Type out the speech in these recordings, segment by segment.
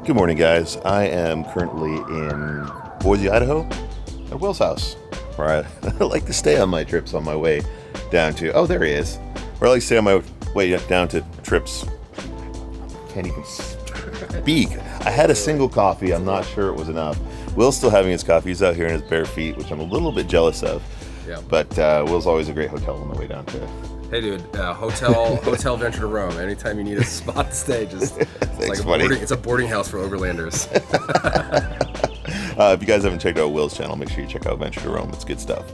Good morning, guys. I am currently in Boise, Idaho, at Will's house, where I like to stay on my trips on my way down to, oh, there he is. Where I like to stay on my way down to trips. Can't even speak. I had a single coffee. I'm not sure it was enough. Will's still having his coffee. He's out here in his bare feet, which I'm a little bit jealous of. Yeah. But Will's always a great hotel on the way down to. Hey dude, hotel venture to Rome. Anytime you need a spot to stay, just it's a boarding house for overlanders. If you guys haven't checked out Will's channel, make sure you check out Venture to Rome. It's good stuff.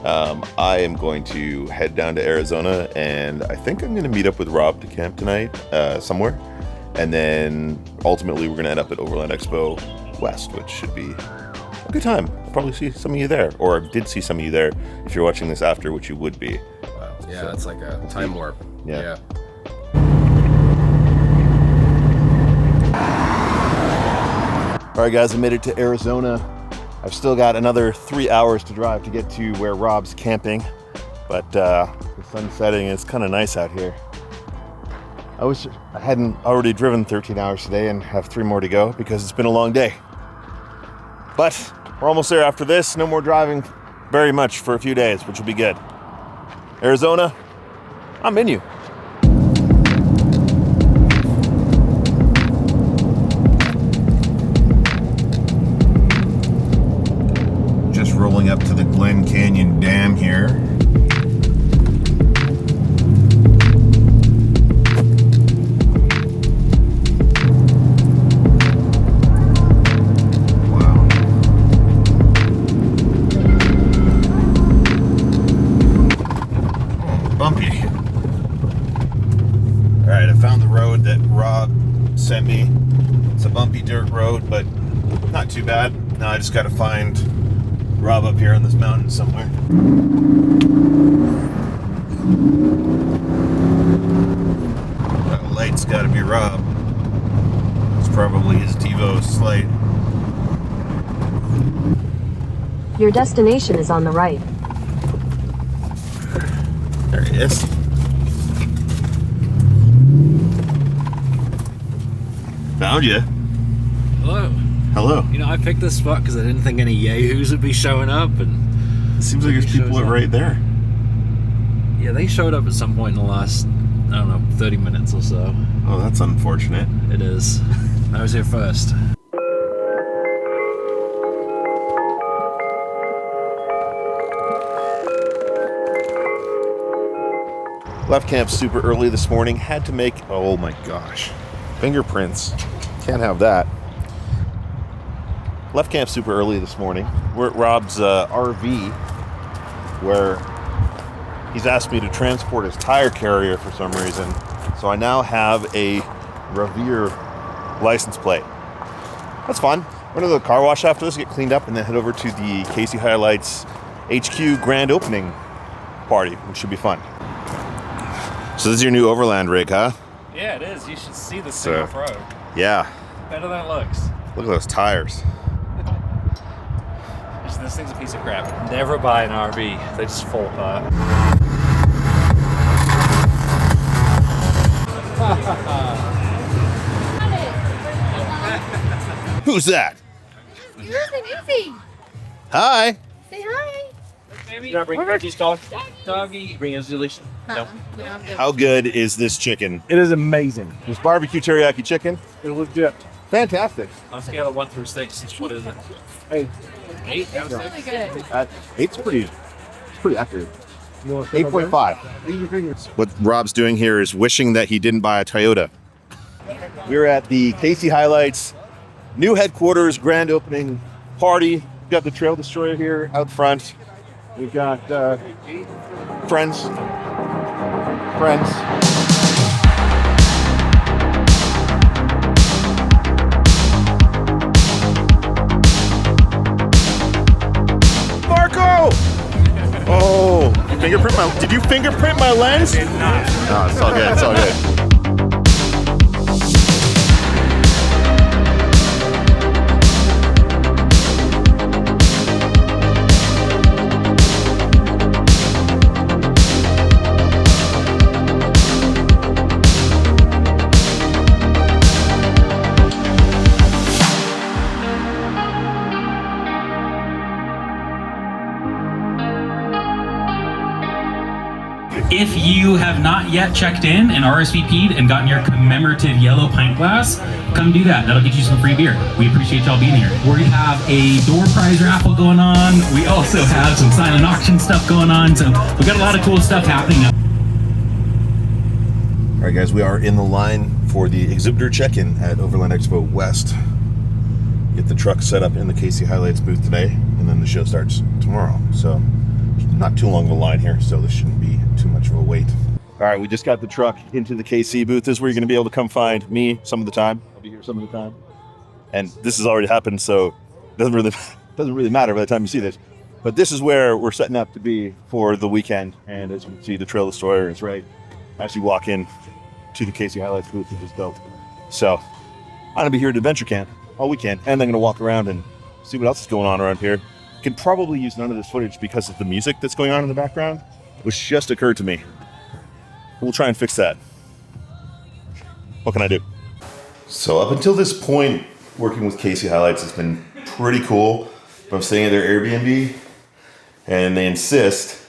I am going to head down to Arizona, and I think I'm going to meet up with Rob to camp tonight somewhere. And then ultimately we're going to end up at Overland Expo West, which should be a good time. I'll probably see some of you there, or I did see some of you there if you're watching this after, which you would be. Yeah, so, it's like a time warp. Yeah. All right, guys, I made it to Arizona. I've still got another 3 hours to drive to get to where Rob's camping, but the sun's setting. It's kind of nice out here. I hadn't already driven 13 hours today and have 3 more to go because it's been a long day. But we're almost there after this. No more driving very much for a few days, which will be good. Arizona, I'm in you. Just rolling up to the Glen Canyon Dam here. Bumpy. All right, I found the road that Rob sent me. It's a bumpy dirt road, but not too bad. Now I just got to find Rob up here on this mountain somewhere. That light's got to be Rob. It's probably his Devo Slate. Your destination is on the right. There he is. Found you. Hello. Hello. You know, I picked this spot because I didn't think any yahoos would be showing up, and it seems like there's people right there. Yeah, they showed up at some point in the last, I don't know, 30 minutes or so. Oh, that's unfortunate. It is. I was here first. Left camp super early this morning. Had to make, oh my gosh, fingerprints. Can't have that. Left camp super early this morning. We're at Rob's RV, where he's asked me to transport his tire carrier for some reason. So I now have a Revere license plate. That's fun. We're gonna go to the car wash after this, get cleaned up, and then head over to the Casey Highlights HQ grand opening party, which should be fun. So this is your new Overland rig, huh? Yeah, it is. You should see this thing off-road. Yeah. Better than it looks. Look at those tires. This thing's a piece of crap. Never buy an RV. They just fall apart. Who's that? Easy. Hi. Say hi. Maybe you not bring Reggie's dog? Doggy. Bring his deletion. No. How good is this chicken? It is amazing. This barbecue teriyaki chicken? It's legit. Fantastic. On a scale of 1 through 6, what is it? Hey. 8? It's really good. 8's pretty accurate. 8.5. Use your fingers. What Rob's doing here is wishing that he didn't buy a Toyota. We're at the Casey Highlights new headquarters grand opening party. We've got the Trail Destroyer here out front. We've got friends. Marco! Oh, did you fingerprint my lens? I did not. No, it's all good. It's all good. If you have not yet checked in and RSVP'd and gotten your commemorative yellow pint glass, come do that. That'll get you some free beer. We appreciate y'all being here. We have a door prize raffle going on. We also have some silent auction stuff going on. So we got a lot of cool stuff happening. All right, guys, we are in the line for the exhibitor check-in at Overland Expo West. Get the truck set up in the KC Highlights booth today, and then the show starts tomorrow. So not too long of a line here, so this shouldn't be too much of a wait. All right, we just got the truck into the KC booth. This is where you're going to be able to come find me some of the time. I'll be here some of the time. And this has already happened, so it doesn't really matter by the time you see this. But this is where we're setting up to be for the weekend. And as you can see, the Trail Destroyer is right as you walk in to the KC Highlights booth, which is dope. So I'm going to be here at Adventure Camp all weekend, and I'm going to walk around and see what else is going on around here. Can probably use none of this footage because of the music that's going on in the background, which just occurred to me. We'll try and fix that. What can I do? So up until this point, working with KC Highlights has been pretty cool. I'm staying at their Airbnb, and they insist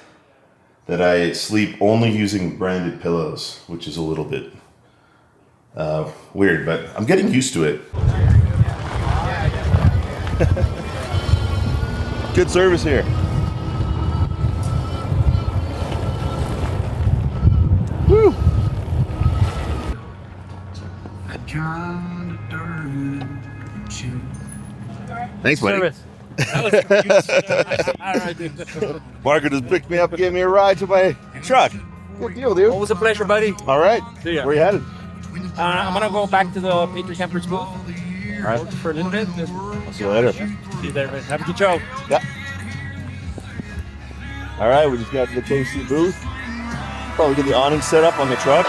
that I sleep only using branded pillows, which is a little bit weird, but I'm getting used to it. Good service here. Woo! Thanks, buddy. Margaret just picked me up and gave me a ride to my truck. Good deal, dude. Always a pleasure, buddy. All right. See ya. Where you headed? I'm gonna go back to the Patriot Campers booth. All right. For a little bit. I'll see you later. See you there, man. Have a good show. Yeah. All right, we just got to the KC booth. Probably get the awning set up on the truck.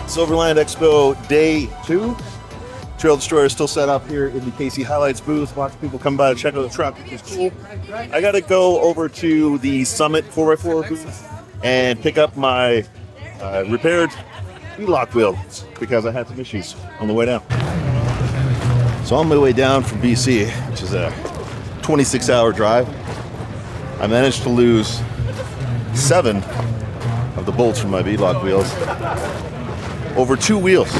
It's Overland Expo Day 2. Trail Destroyer is still set up here in the KC Highlights booth. Lots of people come by to check out the truck, which is cool. I got to go over to the Summit 4x4 booth and pick up my repaired beadlock wheels because I had some issues on the way down. So on my way down from BC, which is a 26-hour drive, I managed to lose 7 of the bolts from my beadlock wheels over 2 wheels.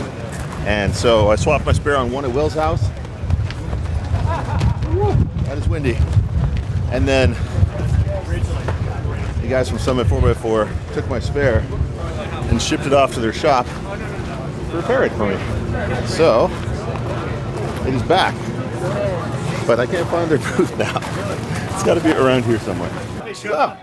And so I swapped my spare on one at Will's house. That is windy. And then the guys from Summit 4x4 took my spare and shipped it off to their shop to repair it for me. So it is back, but I can't find their booth now. It's got to be around here somewhere. Hey, Scott.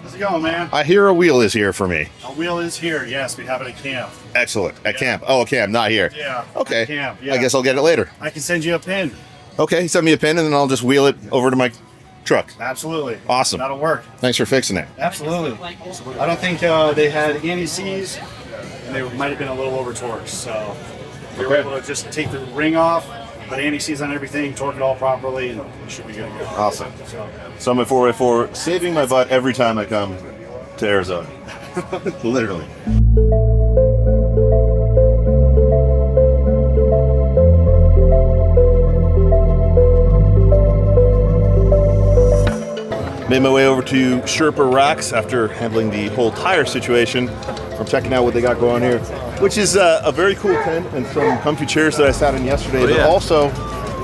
How's it going, man? I hear a wheel is here for me. A wheel is here. Yes, we have it at camp. Excellent. At camp. Oh, okay. I'm not here. Yeah. Okay. At camp. Yeah. I guess I'll get it later. I can send you a pin. Okay. Send me a pin and then I'll just wheel it over to my truck. Absolutely. Awesome. That'll work. Thanks for fixing it. Absolutely. I don't think they had any C's, and they might have been a little over torqued. So we were able to just take the ring off, put anti-C's on everything, torque it all properly, and it should be good to go. Awesome. So I'm at 4x4, saving my butt every time I come to Arizona. Literally. Made my way over to Sherpa Racks after handling the whole tire situation. I'm checking out what they got going here, which is a very cool tent and some comfy chairs that I sat in yesterday. But also,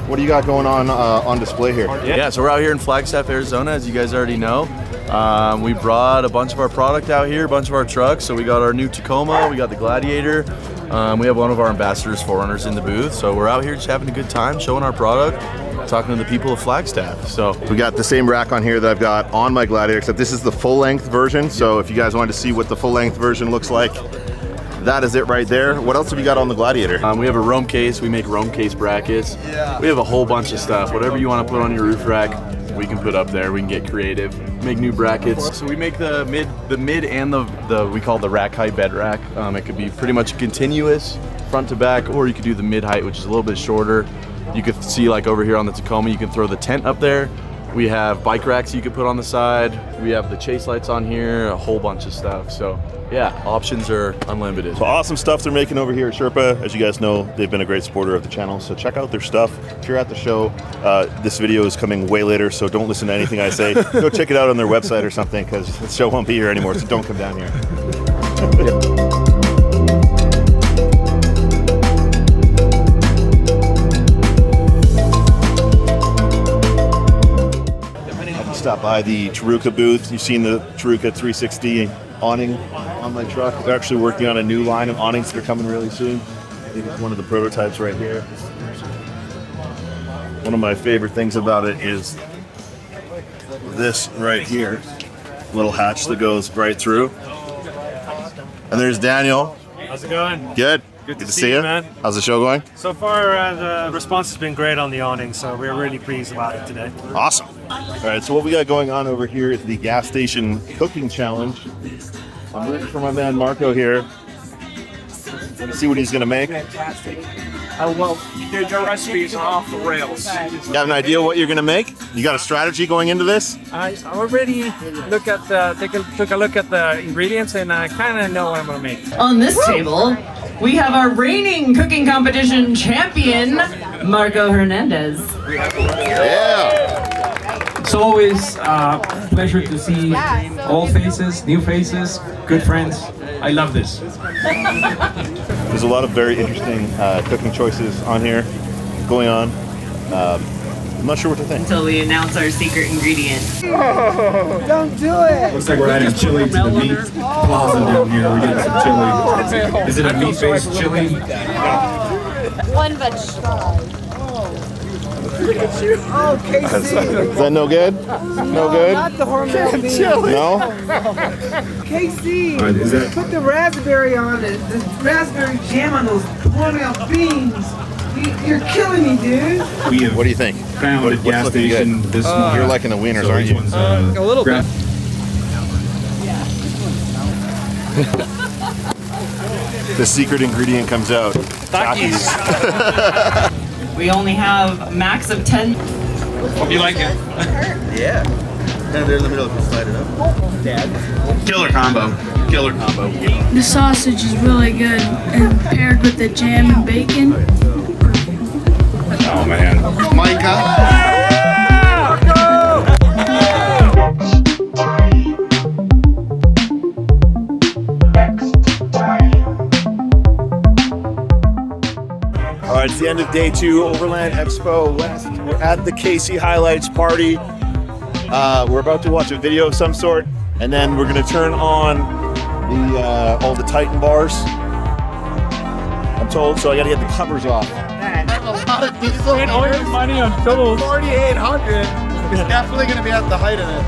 what do you got going on display here? Yeah, so we're out here in Flagstaff, Arizona, as you guys already know. We brought a bunch of our product out here, a bunch of our trucks. So we got our new Tacoma, we got the Gladiator. We have one of our ambassadors, Forerunners, in the booth. So we're out here just having a good time, showing our product, talking to the people of Flagstaff. So we got the same rack on here that I've got on my Gladiator, except this is the full-length version. So if you guys wanted to see what the full-length version looks like, that is it right there. What else have you got on the Gladiator? We have a Roam case. We make Roam case brackets. We have a whole bunch of stuff. Whatever you want to put on your roof rack, we can put up there. We can get creative, make new brackets. So we make the mid and the we call the rack height bed rack. It could be pretty much continuous front to back, or you could do the mid height, which is a little bit shorter. You could see like over here on the Tacoma, you can throw the tent up there. We have bike racks you could put on the side. We have the chase lights on here, a whole bunch of stuff. So yeah, options are unlimited. So awesome stuff they're making over here at Sherpa. As you guys know, they've been a great supporter of the channel. So check out their stuff. If you're at the show, this video is coming way later, so don't listen to anything I say. Go check it out on their website or something, because the show won't be here anymore, so don't come down here. Stop by the Taruka booth. You've seen the Taruka 360 awning on my truck. They're actually working on a new line of awnings that are coming really soon. I think it's one of the prototypes right here. One of my favorite things about it is this right here. Little hatch that goes right through. And there's Daniel. How's it going? Good. Good to see you, man. How's the show going? So far, the response has been great on the awning, so we're really pleased about it today. Awesome. All right, so what we got going on over here is the gas station cooking challenge. I'm rooting for my man Marco here. Let's see what he's gonna make. Fantastic. Well, dude, your recipes are off the rails. You have an idea what you're gonna make? You got a strategy going into this? I already took a look at the ingredients, and I kind of know what I'm gonna make. On this table, we have our reigning cooking competition champion, Marco Hernandez. Yeah. It's always a pleasure to see old faces, new faces, good friends. I love this. There's a lot of very interesting cooking choices on here going on. I'm not sure what to think. Until we announce our secret ingredient. Don't do it! Looks like we're adding chili to the meat plaza down here. We're getting some chili. Is it a meat-based chili? One vegetable. Oh, KC! Is that no good? No good? Not the hormone beans. No? KC! Right, is that- Put the raspberry on it. The raspberry jam on those hormone beans. You're killing me, dude. What do you think? Found at gas station this morning. You're liking the wieners, aren't you? A little bit. The secret ingredient comes out. Takis. We only have a max of 10. Hope you like it. Yeah. Kind of there in the middle, if you slide it up. Dad. Killer combo. Killer combo. The sausage is really good, and paired with the jam and bacon. Oh man. Micah. All right, it's the end of day 2, Overland Expo West. We're at the Casey Highlights party. We're about to watch a video of some sort, and then we're gonna turn on the all the Titan bars. I'm told, so I gotta get the covers off. Spend all your money on tools. 4,800 is definitely going to be at the height of it.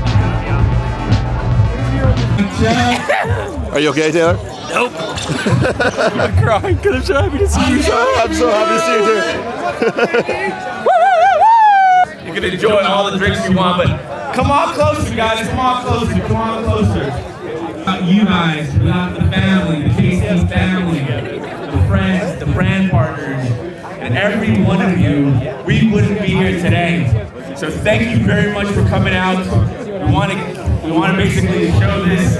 Are you okay, Taylor? Nope. I'm crying because I'm so happy to see you. I'm so happy to see you too. You can enjoy all the drinks you want, but come on closer, guys. Come on closer. Come on closer. Without you guys, without the family, the KC family, the friends, the brand partners, and every one of you, we wouldn't be here today. So thank you very much for coming out. We want to basically show this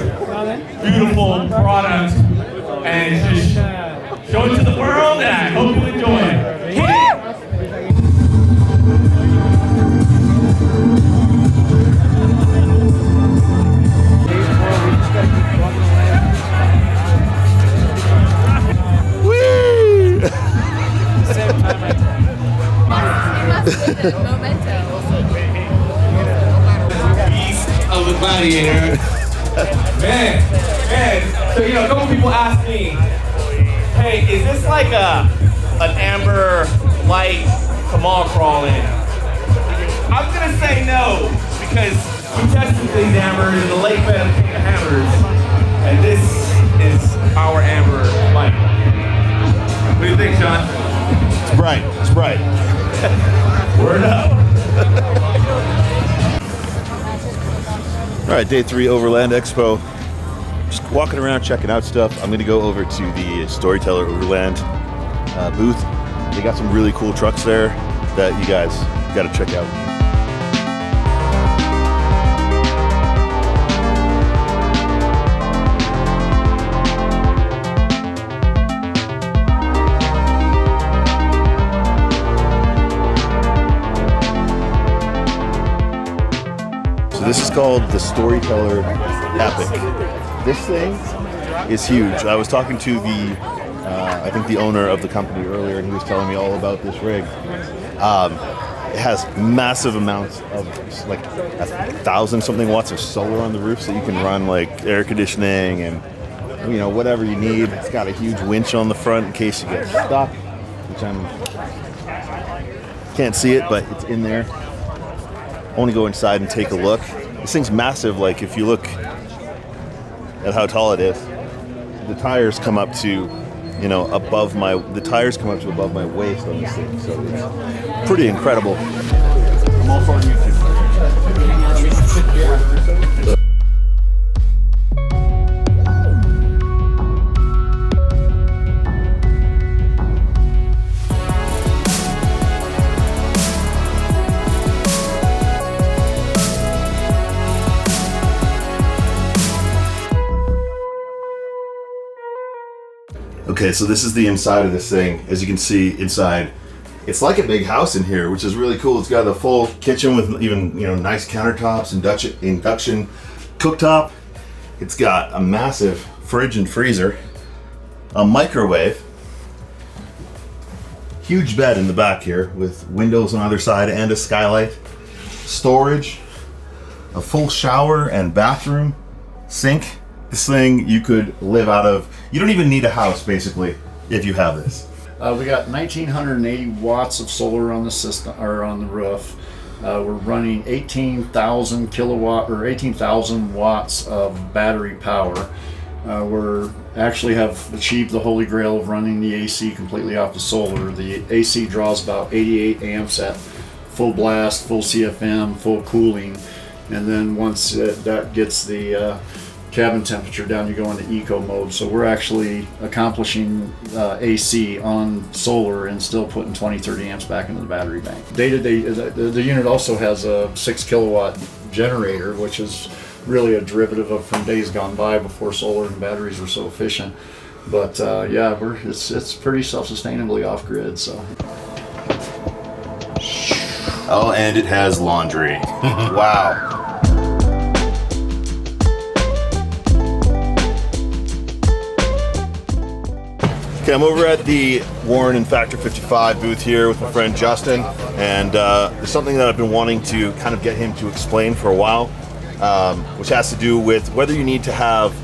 beautiful product and just show it to the world, and I hope you enjoy it. Hit it! Beast of the Gladiator. Man. So, a couple people asked me, hey, is this like an amber light Kamal crawling? I'm gonna say no, because we tested these ambers in the lake bed of King of Hammers, and this is our amber light. What do you think, Sean? It's bright. It's bright. Word up. All right, day 3 Overland Expo. Just walking around, checking out stuff. I'm gonna go over to the Storyteller Overland booth. They got some really cool trucks there. that you guys got to check out. So this is called the Storyteller Epic. This thing is huge. I was talking to the, I think the owner of the company earlier, and he was telling me all about this rig. It has massive amounts of, like 1,000 something watts of solar on the roof, so you can run like air conditioning and, you know, whatever you need. It's got a huge winch on the front in case you get stuck, which can't see it, but it's in there. I want to go inside and take a look. This thing's massive. Like if you look at how tall it is, the tires come up to, you know, above my waist on this thing. So it's pretty incredible. I'm also on YouTube. Okay, so this is the inside of this thing. As you can see inside, it's like a big house in here, which is really cool. It's got a full kitchen with even, you know, nice countertops, induction cooktop. It's got a massive fridge and freezer, a microwave, huge bed in the back here with windows on either side and a skylight, storage, a full shower and bathroom, sink. This thing you could live out of. You don't even need a house, basically, if you have this. We got 1,980 watts of solar on the system, or on the roof. We're running 18,000 kilowatt or 18,000 watts of battery power. We're actually have achieved the holy grail of running the AC completely off the solar. The AC draws about 88 amps at full blast, full CFM, full cooling, and then once that gets the cabin temperature down, you go into eco mode. So we're actually accomplishing AC on solar and still putting 20-30 amps back into the battery bank. Day-to-day, the unit also has a 6 kilowatt generator, which is really a derivative of from days gone by before solar and batteries were so efficient. But yeah, it's pretty self-sustainably off grid. So. Oh, and it has laundry. Wow. Okay, I'm over at the Warren and Factor 55 booth here with my friend Justin, and there's something that I've been wanting to kind of get him to explain for a while, which has to do with whether you need to have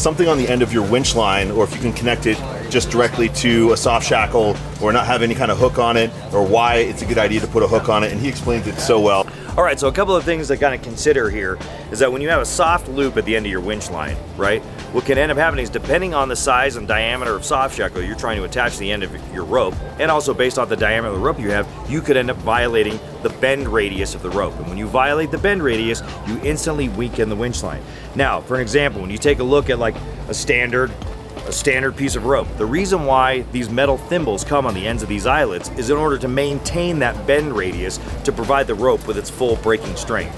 something on the end of your winch line, or if you can connect it just directly to a soft shackle or not have any kind of hook on it, or why it's a good idea to put a hook on it, and he explains it so well. All right, so a couple of things to kind of consider here is that when you have a soft loop at the end of your winch line, right, what can end up happening is, depending on the size and diameter of soft shackle you're trying to attach to the end of your rope, and also based on the diameter of the rope you have, you could end up violating the bend radius of the rope. And when you violate the bend radius, you instantly weaken the winch line. Now, for an example, when you take a look at like a standard piece of rope, the reason why these metal thimbles come on the ends of these eyelets is in order to maintain that bend radius to provide the rope with its full breaking strength.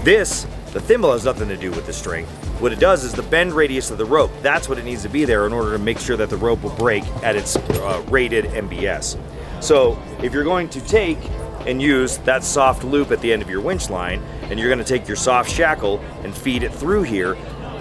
The thimble has nothing to do with the strength. What it does is the bend radius of the rope, that's what it needs to be there in order to make sure that the rope will break at its rated MBS. So if you're going to take and use that soft loop at the end of your winch line, and you're going to take your soft shackle and feed it through here,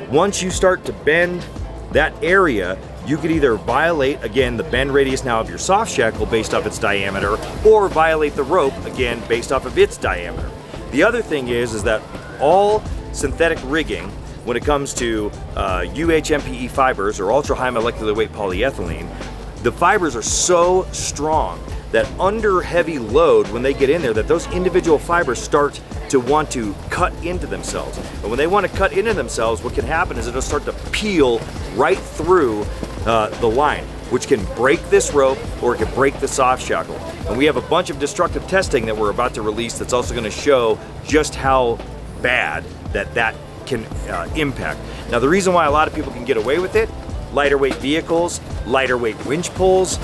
once you start to bend that area, you could either violate, again, the bend radius now of your soft shackle based off its diameter, or violate the rope, again, based off of its diameter. The other thing is that all synthetic rigging, when it comes to UHMPE fibers or ultra high molecular weight polyethylene, the fibers are so strong that under heavy load, when they get in there, that those individual fibers start to want to cut into themselves. And when they want to cut into themselves, what can happen is it'll start to peel right through the line, which can break this rope or it can break the soft shackle. And we have a bunch of destructive testing that we're about to release that's also going to show just how bad that can impact. Now, the reason why a lot of people can get away with it, lighter weight vehicles, lighter weight winch pulls,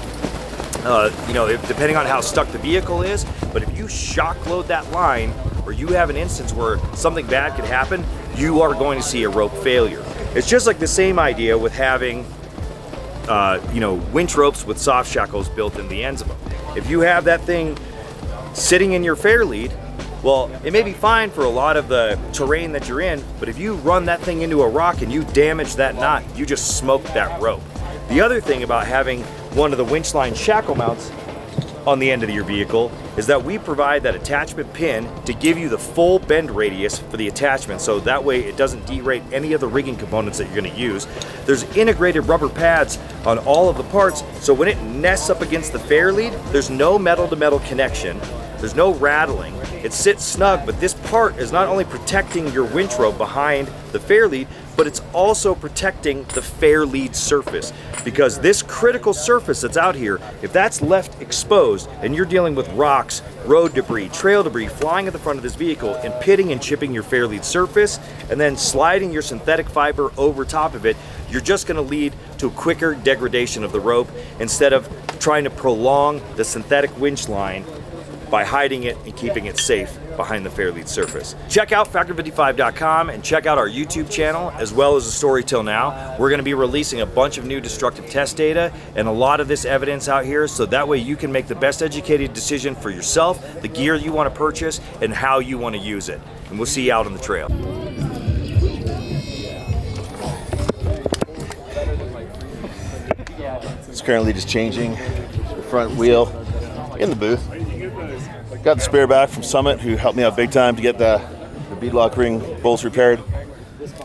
depending on how stuck the vehicle is, But if you shock load that line, or you have an instance where something bad could happen, you are going to see a rope failure. It's just like the same idea with having winch ropes with soft shackles built in the ends of them. If you have that thing sitting in your fair lead, well, it may be fine for a lot of the terrain that you're in, but if you run that thing into a rock and you damage that knot, you just smoke that rope. The other thing about having one of the winch line shackle mounts on the end of your vehicle is that we provide that attachment pin to give you the full bend radius for the attachment, so that way it doesn't derate any of the rigging components that you're going to use. There's integrated rubber pads on all of the parts, so when it nests up against the fair lead, there's no metal to metal connection, there's no rattling, it sits snug, but this part is not only protecting your winch rope behind the fair lead, but it's also protecting the fair lead surface, because this critical surface that's out here, if that's left exposed and you're dealing with rocks, road debris, trail debris flying at the front of this vehicle and pitting and chipping your fair lead surface and then sliding your synthetic fiber over top of it, you're just going to lead to a quicker degradation of the rope instead of trying to prolong the synthetic winch line by hiding it and keeping it safe behind the fair lead surface. Check out Factor55.com and check out our YouTube channel as well as the Storyteller Now. We're going to be releasing a bunch of new destructive test data and a lot of this evidence out here, so that way you can make the best educated decision for yourself, the gear you want to purchase, and how you want to use it. And we'll see you out on the trail. It's currently just changing the front wheel in the booth. Got the spare back from Summit, who helped me out big time to get the beadlock ring bolts repaired.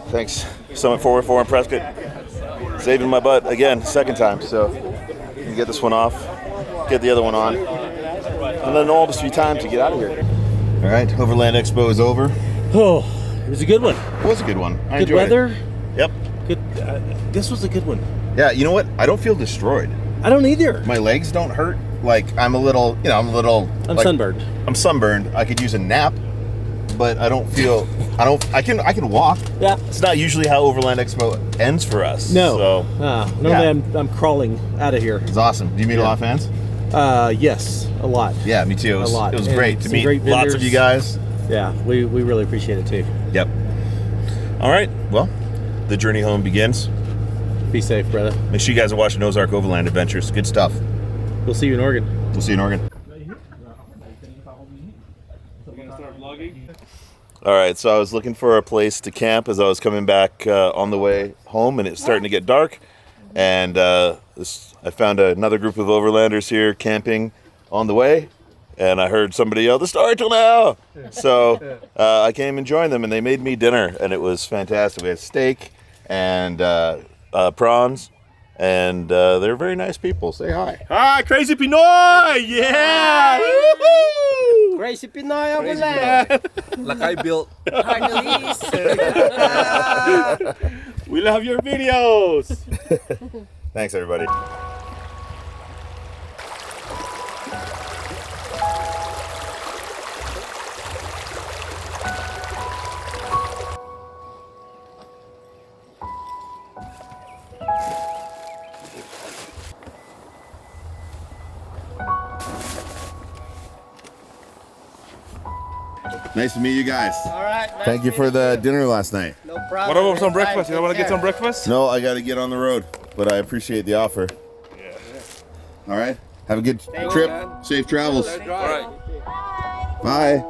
Thanks, Summit 4x4 in Prescott. Saving my butt again, second time. So you can get this one off, get the other one on, and then all just be time to get out of here. All right, Overland Expo is over. Oh, it was a good one. It was a good one. I good enjoyed weather. It. Yep. Good. This was a good one. Yeah, you know what? I don't feel destroyed. I don't either. My legs don't hurt. Like I'm like, sunburned. I'm sunburned. I could use a nap, but I don't feel. I can walk. Yeah. It's not usually how Overland Expo ends for us. No. So Normally yeah. I'm crawling out of here. It's awesome. Do you meet a lot of fans? Yes, a lot. Yeah, me too. A lot. It was And great to some meet great lots of vendors. you guys. Yeah, we really appreciate it too. Yep. All right. Well, the journey home begins. Be safe, brother. Make sure you guys are watching Ozark Overland Adventures. Good stuff. We'll see you in Oregon. We'll see you in Oregon. All right, so I was looking for a place to camp as I was coming back on the way home, and it's starting to get dark. And I found another group of Overlanders here camping on the way, and I heard somebody yell, "The Storyteller Now!" So I came and joined them, and they made me dinner, and it was fantastic. We had steak and prawns. And they're very nice people. Say hi. Hi, Crazy Pinoy! Yeah! Woo-hoo! Crazy Pinoy Overland! Lakay built. We love your videos! Thanks, everybody. Nice to meet you guys. All right. Thank you for the dinner last night. No problem. What about some breakfast? You want to get some breakfast? No, I got to get on the road, but I appreciate the offer. Yeah. All right. Have a good trip. Safe travels. All right. Bye.